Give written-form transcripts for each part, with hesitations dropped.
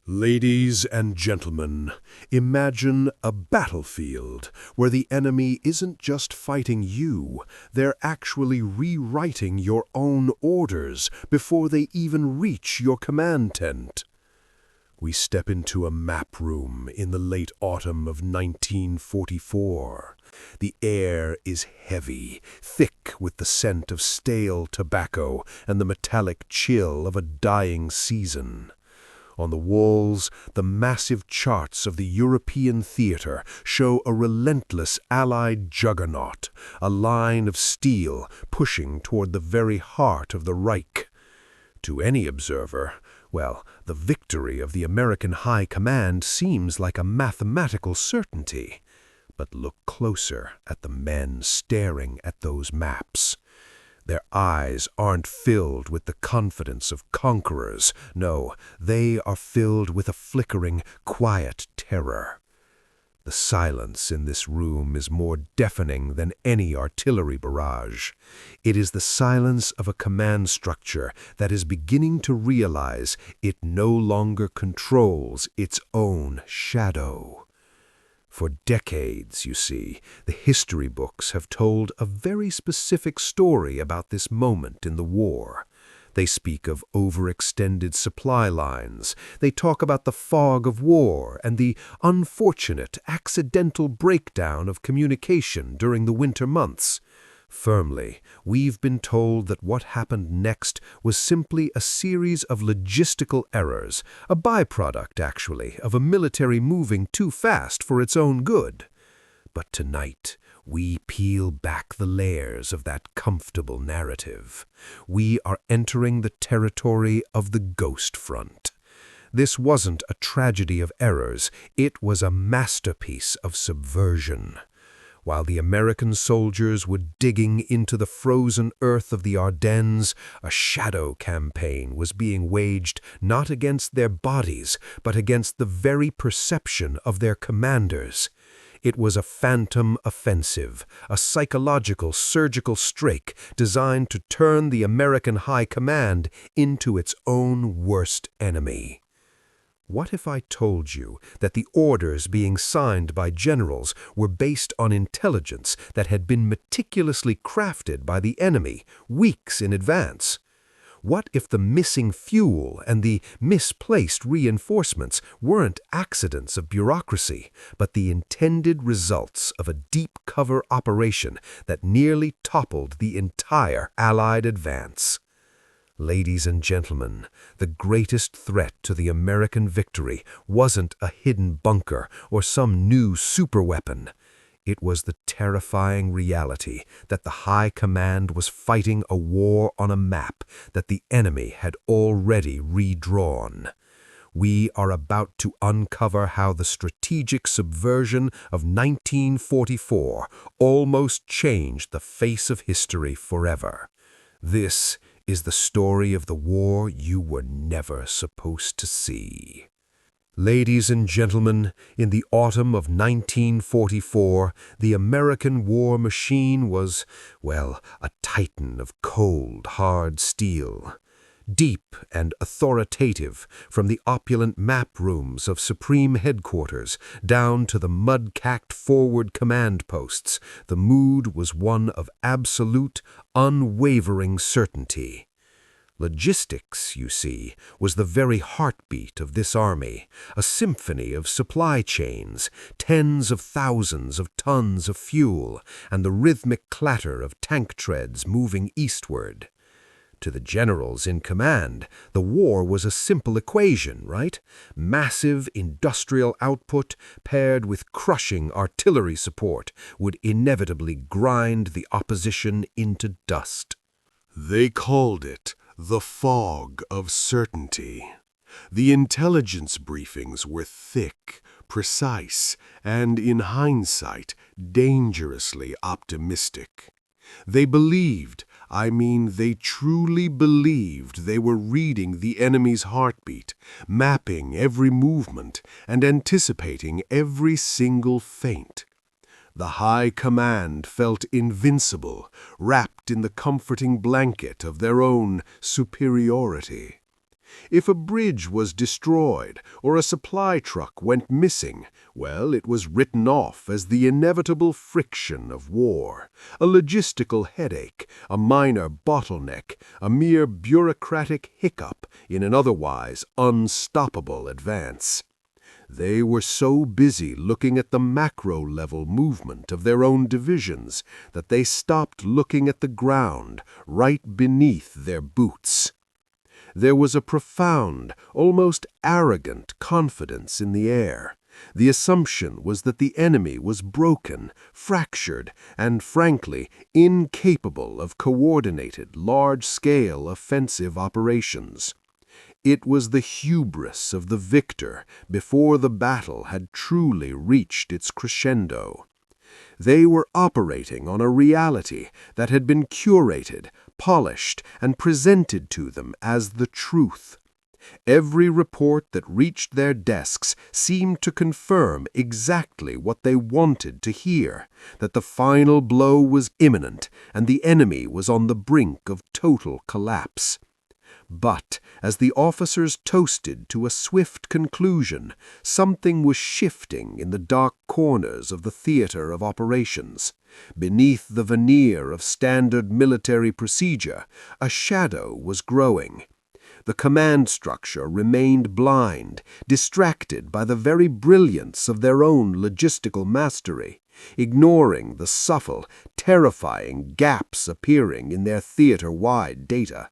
Ladies and gentlemen, imagine a battlefield where the enemy isn't just fighting you, they're actually rewriting your own orders before they even reach your command tent. We step into a map room in the late autumn of 1944. The air is heavy, thick with the scent of stale tobacco and the metallic chill of a dying season. On the walls, the massive charts of the European theater show a relentless Allied juggernaut, a line of steel pushing toward the very heart of the Reich. To any observer, the victory of the American High Command seems like a mathematical certainty. But look closer at the men staring at those maps. Their eyes aren't filled with the confidence of conquerors. No, they are filled with a flickering, quiet terror. The silence in this room is more deafening than any artillery barrage. It is the silence of a command structure that is beginning to realize it no longer controls its own shadow. For decades, you see, the history books have told a very specific story about this moment in the war. They speak of overextended supply lines. They talk about the fog of war and the unfortunate, accidental breakdown of communication during the winter months. Firmly, we've been told that what happened next was simply a series of logistical errors, a byproduct, actually, of a military moving too fast for its own good. But tonight, we peel back the layers of that comfortable narrative. We are entering the territory of the ghost front. This wasn't a tragedy of errors, it was a masterpiece of subversion. While the American soldiers were digging into the frozen earth of the Ardennes, a shadow campaign was being waged not against their bodies, but against the very perception of their commanders. It was a phantom offensive, a psychological surgical strike designed to turn the American High Command into its own worst enemy. What if I told you that the orders being signed by generals were based on intelligence that had been meticulously crafted by the enemy weeks in advance? What if the missing fuel and the misplaced reinforcements weren't accidents of bureaucracy, but the intended results of a deep cover operation that nearly toppled the entire Allied advance? Ladies and gentlemen, the greatest threat to the American victory wasn't a hidden bunker or some new superweapon. It was the terrifying reality that the High Command was fighting a war on a map that the enemy had already redrawn. We are about to uncover how the strategic subversion of 1944 almost changed the face of history forever. This is the story of the war you were never supposed to see. Ladies and gentlemen, in the autumn of 1944, the American war machine was, a titan of cold, hard steel. Deep and authoritative, from the opulent map rooms of Supreme Headquarters down to the mud-cacked forward command posts, the mood was one of absolute, unwavering certainty. Logistics, you see, was the very heartbeat of this army, a symphony of supply chains, tens of thousands of tons of fuel, and the rhythmic clatter of tank treads moving eastward. To the generals in command, the war was a simple equation, right? Massive industrial output paired with crushing artillery support would inevitably grind the opposition into dust. They called it the fog of certainty. The intelligence briefings were thick, precise, and, in hindsight, dangerously optimistic. They believed, they truly believed they were reading the enemy's heartbeat, mapping every movement, and anticipating every single feint. The High Command felt invincible, wrapped in the comforting blanket of their own superiority. If a bridge was destroyed or a supply truck went missing, well, it was written off as the inevitable friction of war, a logistical headache, a minor bottleneck, a mere bureaucratic hiccup in an otherwise unstoppable advance. They were so busy looking at the macro-level movement of their own divisions that they stopped looking at the ground right beneath their boots. There was a profound, almost arrogant confidence in the air. The assumption was that the enemy was broken, fractured, and frankly, incapable of coordinated, large-scale offensive operations. It was the hubris of the victor before the battle had truly reached its crescendo. They were operating on a reality that had been curated, polished, and presented to them as the truth. Every report that reached their desks seemed to confirm exactly what they wanted to hear, that the final blow was imminent and the enemy was on the brink of total collapse. But as the officers toasted to a swift conclusion, something was shifting in the dark corners of the theater of operations. Beneath the veneer of standard military procedure, a shadow was growing. The command structure remained blind, distracted by the very brilliance of their own logistical mastery, ignoring the subtle, terrifying gaps appearing in their theater-wide data.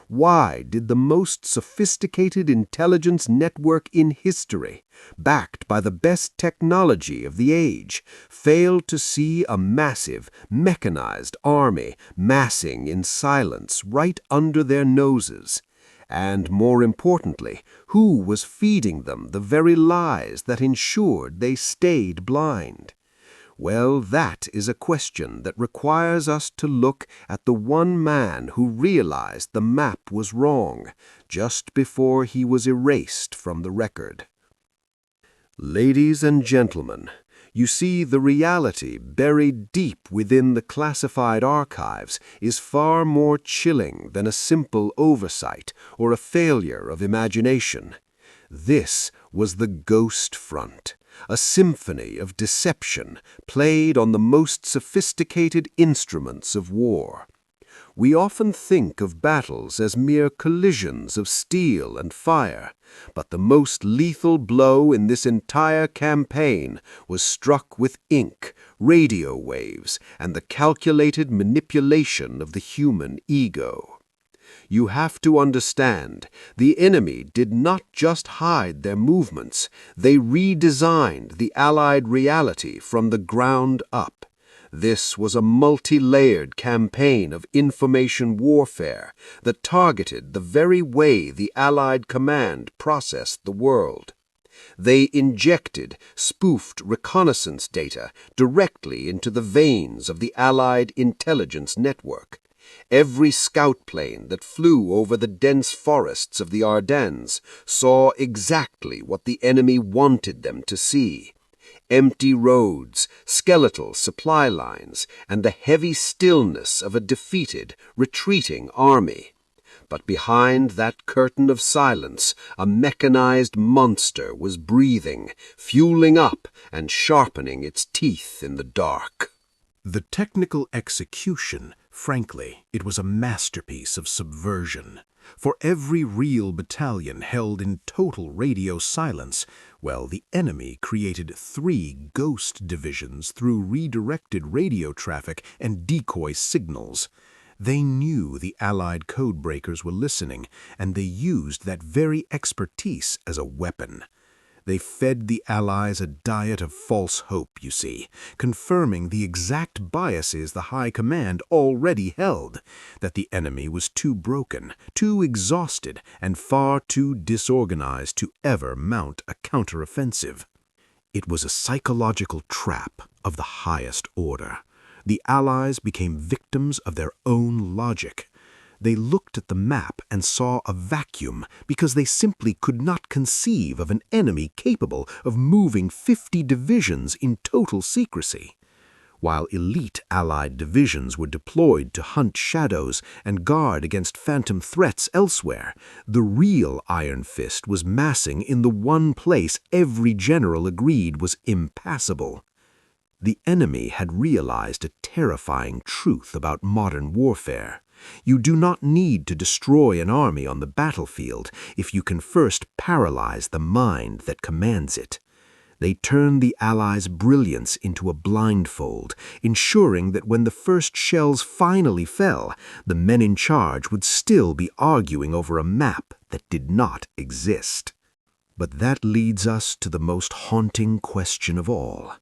Why did the most sophisticated intelligence network in history, backed by the best technology of the age, fail to see a massive, mechanized army massing in silence right under their noses? And more importantly, who was feeding them the very lies that ensured they stayed blind? Well, that is a question that requires us to look at the one man who realized the map was wrong just before he was erased from the record. Ladies and gentlemen, you see, the reality buried deep within the classified archives is far more chilling than a simple oversight or a failure of imagination. This was the Ghost Front, a symphony of deception played on the most sophisticated instruments of war. We often think of battles as mere collisions of steel and fire, but the most lethal blow in this entire campaign was struck with ink, radio waves, and the calculated manipulation of the human ego. You have to understand, the enemy did not just hide their movements, they redesigned the Allied reality from the ground up. This was a multi-layered campaign of information warfare that targeted the very way the Allied command processed the world. They injected spoofed reconnaissance data directly into the veins of the Allied intelligence network. Every scout plane that flew over the dense forests of the Ardennes saw exactly what the enemy wanted them to see. Empty roads, skeletal supply lines, and the heavy stillness of a defeated, retreating army. But behind that curtain of silence, a mechanized monster was breathing, fueling up and sharpening its teeth in the dark. The technical execution, frankly, it was a masterpiece of subversion. For every real battalion held in total radio silence, well, the enemy created 3 ghost divisions through redirected radio traffic and decoy signals. They knew the Allied codebreakers were listening, and they used that very expertise as a weapon. They fed the Allies a diet of false hope, you see, confirming the exact biases the High Command already held, that the enemy was too broken, too exhausted, and far too disorganized to ever mount a counteroffensive. It was a psychological trap of the highest order. The Allies became victims of their own logic. They looked at the map and saw a vacuum because they simply could not conceive of an enemy capable of moving 50 divisions in total secrecy. While elite Allied divisions were deployed to hunt shadows and guard against phantom threats elsewhere, the real Iron Fist was massing in the one place every general agreed was impassable. The enemy had realized a terrifying truth about modern warfare. You do not need to destroy an army on the battlefield if you can first paralyze the mind that commands it. They turned the Allies' brilliance into a blindfold, ensuring that when the first shells finally fell, the men in charge would still be arguing over a map that did not exist. But that leads us to the most haunting question of all.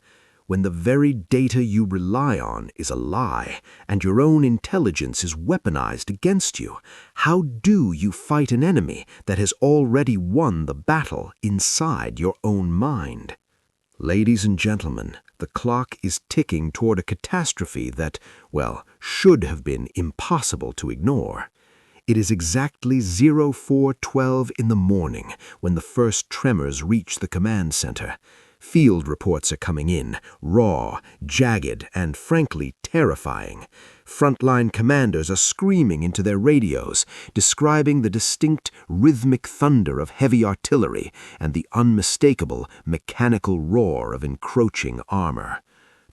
When the very data you rely on is a lie and your own intelligence is weaponized against you, how do you fight an enemy that has already won the battle inside your own mind? Ladies and gentlemen, the clock is ticking toward a catastrophe that, well, should have been impossible to ignore. It is exactly 04:12 in the morning when the first tremors reach the command center. Field reports are coming in, raw, jagged, and frankly terrifying. Frontline commanders are screaming into their radios, describing the distinct rhythmic thunder of heavy artillery and the unmistakable mechanical roar of encroaching armor.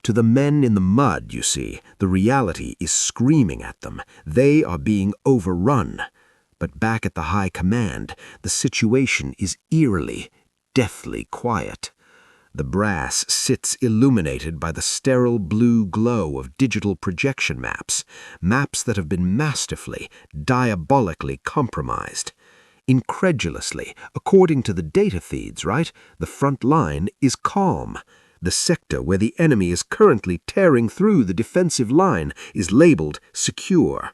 To the men in the mud, you see, the reality is screaming at them. They are being overrun. But back at the high command, the situation is eerily, deathly quiet. The brass sits illuminated by the sterile blue glow of digital projection maps that have been masterfully, diabolically compromised. Incredulously, according to the data feeds, right, the front line is calm. The sector where the enemy is currently tearing through the defensive line is labeled secure.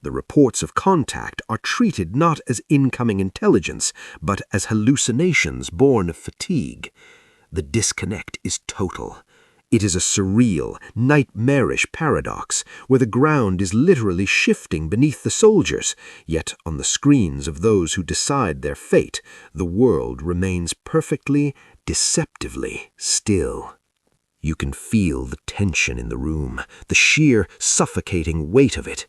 The reports of contact are treated not as incoming intelligence, but as hallucinations born of fatigue. The disconnect is total. It is a surreal, nightmarish paradox where the ground is literally shifting beneath the soldiers, yet on the screens of those who decide their fate, the world remains perfectly, deceptively still. You can feel the tension in the room, the sheer, suffocating weight of it.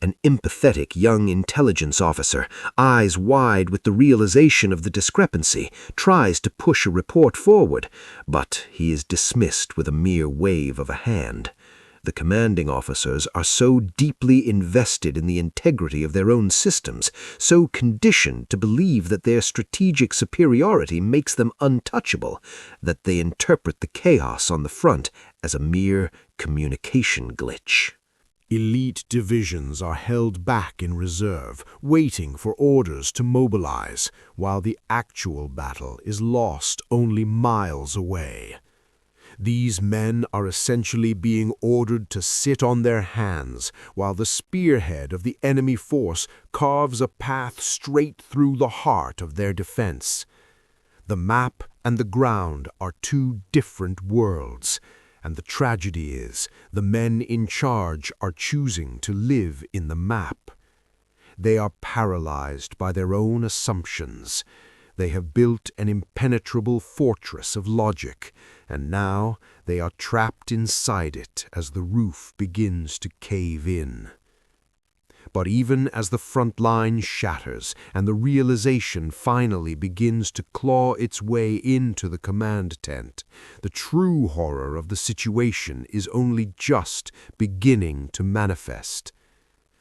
An empathetic young intelligence officer, eyes wide with the realization of the discrepancy, tries to push a report forward, but he is dismissed with a mere wave of a hand. The commanding officers are so deeply invested in the integrity of their own systems, so conditioned to believe that their strategic superiority makes them untouchable, that they interpret the chaos on the front as a mere communication glitch. Elite divisions are held back in reserve, waiting for orders to mobilize, while the actual battle is lost only miles away. These men are essentially being ordered to sit on their hands, while the spearhead of the enemy force carves a path straight through the heart of their defense. The map and the ground are two different worlds. And the tragedy is, the men in charge are choosing to live in the map. They are paralyzed by their own assumptions. They have built an impenetrable fortress of logic, and now they are trapped inside it as the roof begins to cave in. But even as the front line shatters and the realization finally begins to claw its way into the command tent, the true horror of the situation is only just beginning to manifest.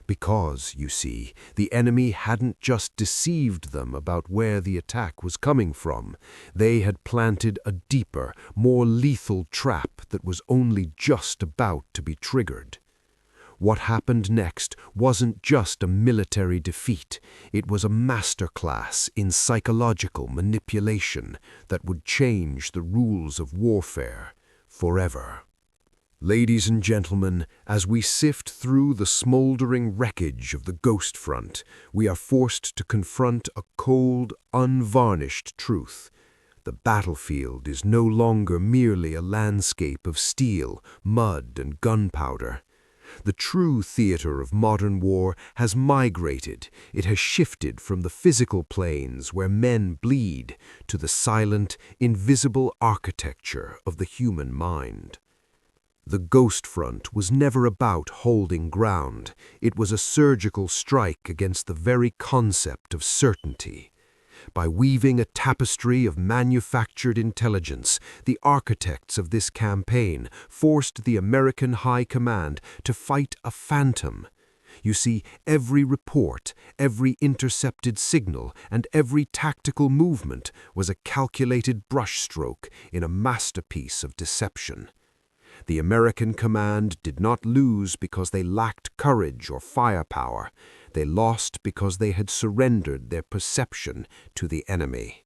Because, you see, the enemy hadn't just deceived them about where the attack was coming from. They had planted a deeper, more lethal trap that was only just about to be triggered. What happened next wasn't just a military defeat. It was a masterclass in psychological manipulation that would change the rules of warfare forever. Ladies and gentlemen, as we sift through the smoldering wreckage of the Ghost Front, we are forced to confront a cold, unvarnished truth. The battlefield is no longer merely a landscape of steel, mud, and gunpowder. The true theater of modern war has migrated. It has shifted from the physical planes where men bleed to the silent, invisible architecture of the human mind. The Ghost Front was never about holding ground. It was a surgical strike against the very concept of certainty. By weaving a tapestry of manufactured intelligence, the architects of this campaign forced the American High Command to fight a phantom. You see, every report, every intercepted signal, and every tactical movement was a calculated brushstroke in a masterpiece of deception. The American command did not lose because they lacked courage or firepower. They lost because they had surrendered their perception to the enemy.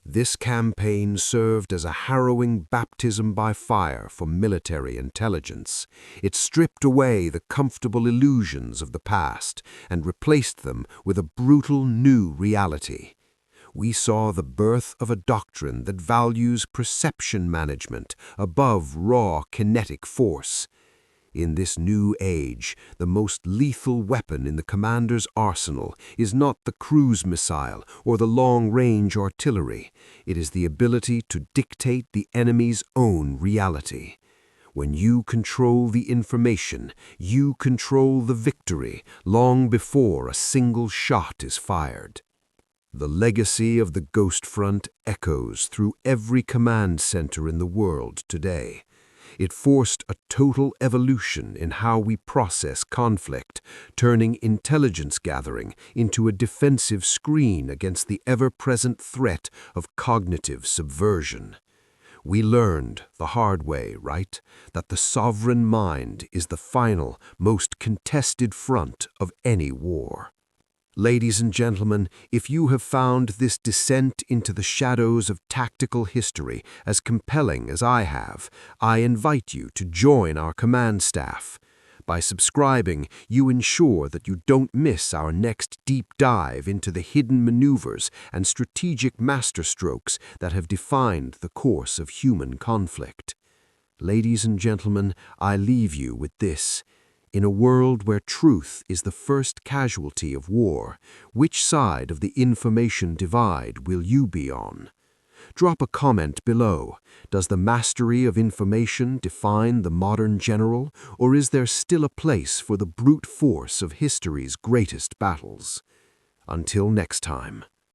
This campaign served as a harrowing baptism by fire for military intelligence. It stripped away the comfortable illusions of the past and replaced them with a brutal new reality. We saw the birth of a doctrine that values perception management above raw kinetic force. In this new age, the most lethal weapon in the commander's arsenal is not the cruise missile or the long-range artillery. It is the ability to dictate the enemy's own reality. When you control the information, you control the victory long before a single shot is fired. The legacy of the Ghost Front echoes through every command center in the world today. It forced a total evolution in how we process conflict, turning intelligence gathering into a defensive screen against the ever-present threat of cognitive subversion. We learned the hard way, right, that the sovereign mind is the final, most contested front of any war. Ladies and gentlemen, if you have found this descent into the shadows of tactical history as compelling as I have, I invite you to join our command staff. By subscribing, you ensure that you don't miss our next deep dive into the hidden maneuvers and strategic masterstrokes that have defined the course of human conflict. Ladies and gentlemen, I leave you with this. In a world where truth is the first casualty of war, which side of the information divide will you be on? Drop a comment below. Does the mastery of information define the modern general, or is there still a place for the brute force of history's greatest battles? Until next time.